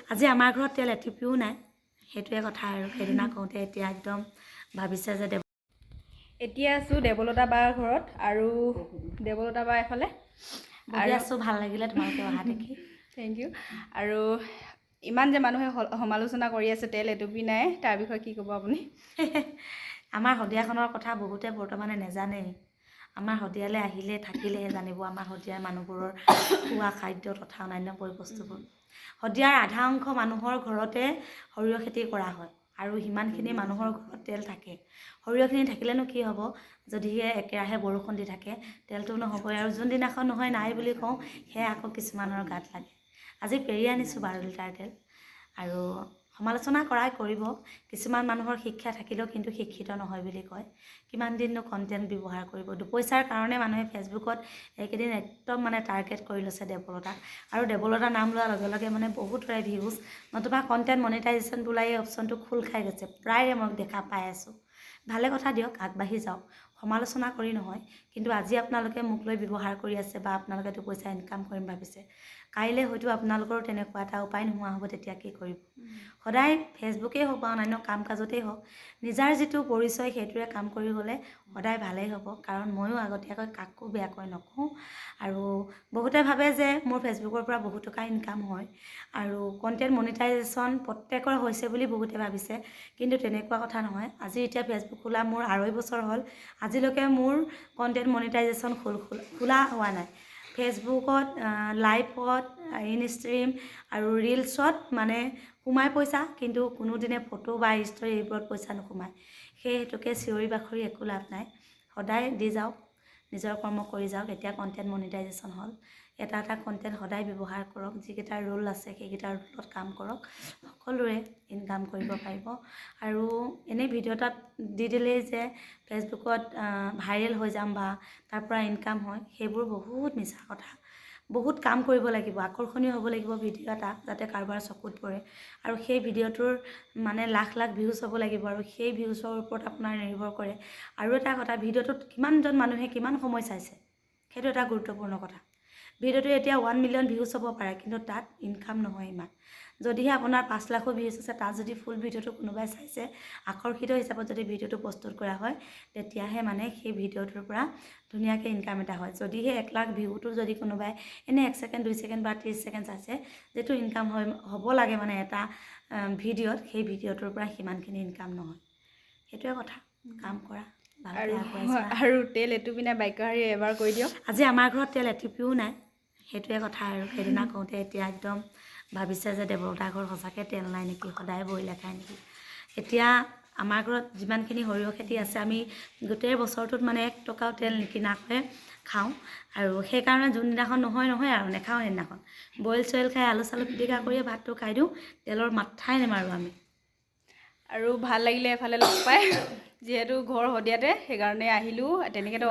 আজি আমাৰ ঘৰত তেল এটিপিও নাই, সেইটোৱে কথা আৰু সেইদিনা কওঁতে এতিয়া একদম ভাবিছে যে এতিয়া আছোঁ দেৱলতা বাৰ ঘৰত আৰু দেৱলতা বা এফালে বহি আছোঁ। ভাল লাগিলে তোমালোকে অহা দেখি, থেংক ইউ। আৰু ইমান যে মানুহে সমালোচনা কৰি আছে তেল এটুপি নাই, তাৰ বিষয়ে কি ক'ব আপুনি? আমাৰ শদিয়াখনৰ কথা বহুতে বৰ্তমানে নেজানেই। আমাৰ শদিয়ালৈ আহিলে থাকিলেহে জানিব আমাৰ শদিয়াৰ মানুহবোৰৰ খোৱা খাদ্য তথা অন্যান্য বস্তুবোৰ। শদিয়াৰ আধা অংশ মানুহৰ ঘৰতে সৰিয়হ খেতি কৰা হয় আৰু সিমানখিনি মানুহৰ ঘৰত তেল থাকে। সৰিয়হখিনি থাকিলেনো কি হ'ব, যদিহে একেৰাহে বৰষুণ দি থাকে তেলটো নহ'বই। আৰু যোনদিনাখন নহয় নাই বুলি কওঁ, সেয়া আকৌ কিছুমানৰ গাত লাগে। আজি পেৰি আনিছোঁ 12 লিটাৰ তেল। আৰু সমালোচনা কৰাই কৰিব, কিছুমান মানুহৰ শিক্ষা থাকিলেও কিন্তু শিক্ষিত নহয় বুলি কয়। কিমান দিননো কণ্টেণ্ট ব্যৱহাৰ কৰিব। দুপইচাৰ কাৰণে মানুহে ফেচবুকত এইকেইদিন একদম মানে টাৰ্গেট কৰি লৈছে দেৱলতাক। আৰু দেৱলতাৰ নাম লোৱাৰ লগে লগে মানে বহুতৰে ভিউজ, নতুবা কণ্টেণ্ট মনিটাইজেশ্যন বোলা এই অপশ্যনটো খোল খাই গৈছে, প্ৰায়ে মই দেখা পাই আছোঁ। ভালে কথা দিয়ক, আগবাঢ়ি যাওক, সমালোচনা কৰি নহয়। কিন্তু আজি আপোনালোকে মোক লৈ ব্যৱহাৰ কৰি আছে বা আপোনালোকে দুপইচা ইনকাম কৰিম ভাবিছে, কাইলৈ হয়তো আপোনালোকৰো তেনেকুৱা এটা উপায় নোহোৱা হ'ব, তেতিয়া কি কৰিব? সদায় ফেচবুকেই হওক বা অন্যান্য কাম কাজতেই হওক, নিজাৰ যিটো পৰিচয় সেইটোৰে কাম কৰি গ'লে সদায় ভালেই হ'ব। কাৰণ ময়ো আগতীয়াকৈ কাকো বেয়াকৈ নকওঁ। আৰু বহুতে ভাবে যে মোৰ ফেচবুকৰ পৰা বহুত টকা ইনকাম হয় আৰু কণ্টেণ্ট মনিটাইজেশ্যন প্ৰত্যেকৰ হৈছে বুলি বহুতে ভাবিছে, কিন্তু তেনেকুৱা কথা নহয়। আজি এতিয়া ফেচবুক খোলা মোৰ 2.5 বছৰ হ'ল, আজিলৈকে মোৰ কণ্টেণ্ট মনিটাইজেশ্যন খোলা হোৱা নাই। ফেচবুকত লাইভত, ইনষ্ট্ৰীম আৰু ৰিলছত মানে সোমাই পইচা, কিন্তু কোনোদিনে ফটো বা ষ্টৰি এইবোৰত পইচা নোসোমায়। সেই হেতুকে চিঞৰি বাখৰি একো লাভ নাই, সদায় দি যাওক, নিজৰ কৰ্ম কৰি যাওক। এতিয়া কণ্টেণ্ট মনিটাইজেশ্যন হ'ল, এটা এটা কণ্টেণ্ট সদায় ব্যৱহাৰ কৰক, যিকেইটা ৰুল আছে সেইকেইটা ৰুলত কাম কৰক, সকলোৰে ইনকাম কৰিব পাৰিব। আৰু এনেই ভিডিঅ' এটাত দি দিলেই যে ফেচবুকত ভাইৰেল হৈ যাম বা তাৰ পৰা ইনকাম হয়, সেইবোৰ বহুত মিছা কথা। বহুত কাম কৰিব লাগিব, আকৰ্ষণীয় হ'ব লাগিব ভিডিঅ' এটা, যাতে কাৰোবাৰ চকুত পৰে। আৰু সেই ভিডিঅ'টোৰ মানে লাখ লাখ ভিউজ হ'ব লাগিব, আৰু সেই ভিউজৰ ওপৰত আপোনাৰ নিৰ্ভৰ কৰে। আৰু এটা কথা, ভিডিঅ'টোত কিমানজন মানুহে কিমান সময় চাইছে, সেইটো এটা গুৰুত্বপূৰ্ণ কথা। ভিডিঅ'টো এতিয়া 1 মিলিয়ন ভিউজ হ'ব পাৰে, কিন্তু তাত ইনকাম নহয় ইমান। যদিহে আপোনাৰ 5 লাখো ভিউজ আছে, তাত যদি ফুল ভিডিঅ'টো কোনোবাই চাইছে, আকৰ্ষিত হিচাপত যদি ভিডিঅ'টো প্ৰস্তুত কৰা হয়, তেতিয়াহে মানে সেই ভিডিঅ'টোৰ পৰা ধুনীয়াকৈ ইনকাম এটা হয়। যদিহে 1 লাখ ভিউটো যদি কোনোবাই এনেই 1 ছেকেণ্ড 2 ছেকেণ্ড বা 30 ছেকেণ্ড চাইছে, যিটো ইনকাম হ'ব লাগে মানে এটা ভিডিঅ'ত, সেই ভিডিঅ'টোৰ পৰা সিমানখিনি ইনকাম নহয়। সেইটোৱে কথা, কাম কৰা। আৰু তেল এটুপি নাই বাক্যশাৰী এবাৰ কৈ দিয়ক। আজি আমাৰ ঘৰত তেল এটিপিও নাই, সেইটোৱে কথা আৰু সেইদিনা কওঁতে এতিয়া একদম ভাবিছে যে দেৱলতাৰ ঘৰত সঁচাকৈ তেল নাই নেকি, সদায় বইলে খায় নেকি। এতিয়া আমাৰ ঘৰত যিমানখিনি সৰিয়হ খেতি আছে, আমি গোটেই বছৰটোত মানে 1 টকাও তেল নিকিনাকৈ খাওঁ। আৰু সেইকাৰণে যোনদিনাখন নহয় আৰু নেখাওঁ, সেইদিনাখন বইল চইল খাই আলু চালু পিটিকা কৰিয়ে ভাতটো খাই দিওঁ, তেলৰ মাথাই নেমাৰোঁ আমি। আৰু ভাল লাগিলে এফালে লগ পাই, যিহেতু ঘৰ শদিয়াতে, সেইকাৰণে আহিলোঁ। তেনেকৈতো